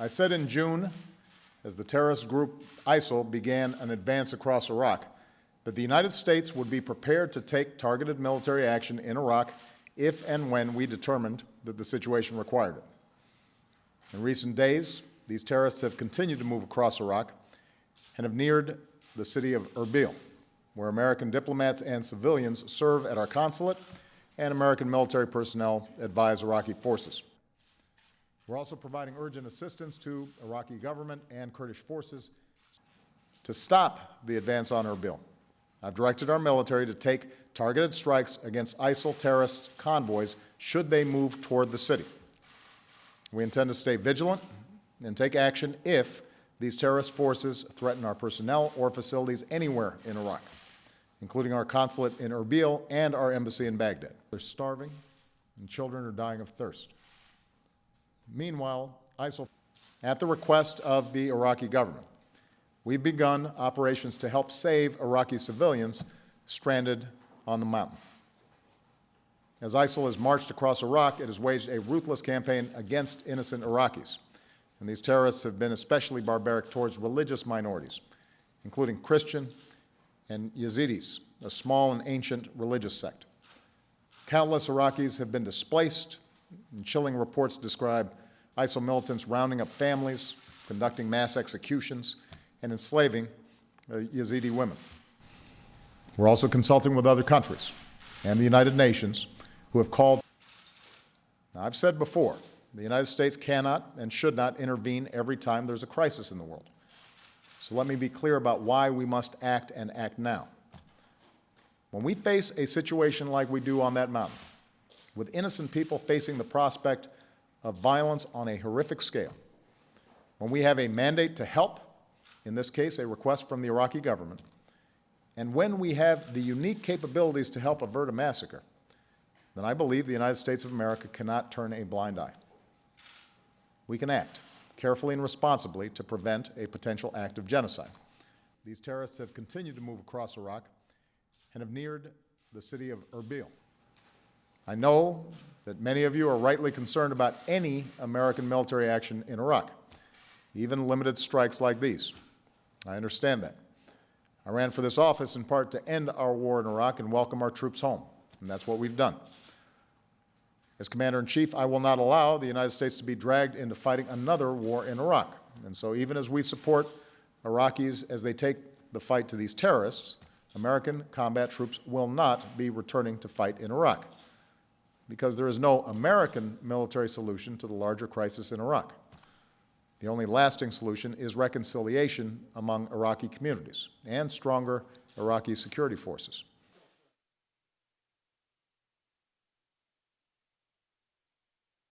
I said in June, as the terrorist group ISIL began an advance across Iraq, that the United States would be prepared to take targeted military action in Iraq if and when we determined that the situation required it. In recent days, these terrorists have continued to move across Iraq and have neared the city of Erbil, where American diplomats and civilians serve at our consulate and American military personnel advise Iraqi forces. We're also providing urgent assistance to Iraqi government and Kurdish forces to stop the advance on Erbil. I've directed our military to take targeted strikes against ISIL terrorist convoys should they move toward the city. We intend to stay vigilant and take action if these terrorist forces threaten our personnel or facilities anywhere in Iraq, including our consulate in Erbil and our embassy in Baghdad. They're starving and children are dying of thirst. Meanwhile, ISIL, at the request of the Iraqi government, we've begun operations to help save Iraqi civilians stranded on the mountain. As ISIL has marched across Iraq, it has waged a ruthless campaign against innocent Iraqis. And these terrorists have been especially barbaric towards religious minorities, including Christian and Yazidis, a small and ancient religious sect. Countless Iraqis have been displaced, and chilling reports describe ISIL militants rounding up families, conducting mass executions, and enslaving Yazidi women. We're also consulting with other countries and the United Nations who have called. Now, I've said before, the United States cannot and should not intervene every time there's a crisis in the world. So let me be clear about why we must act and act now. When we face a situation like we do on that mountain, with innocent people facing the prospect of violence on a horrific scale, when we have a mandate to help, in this case a request from the Iraqi government, and when we have the unique capabilities to help avert a massacre, then I believe the United States of America cannot turn a blind eye. We can act carefully and responsibly to prevent a potential act of genocide. These terrorists have continued to move across Iraq and have neared the city of Erbil. I know that many of you are rightly concerned about any American military action in Iraq, even limited strikes like these. I understand that. I ran for this office in part to end our war in Iraq and welcome our troops home, and that's what we've done. As Commander-in-Chief, I will not allow the United States to be dragged into fighting another war in Iraq. And so even as we support Iraqis as they take the fight to these terrorists, American combat troops will not be returning to fight in Iraq, because there is no American military solution to the larger crisis in Iraq. The only lasting solution is reconciliation among Iraqi communities and stronger Iraqi security forces.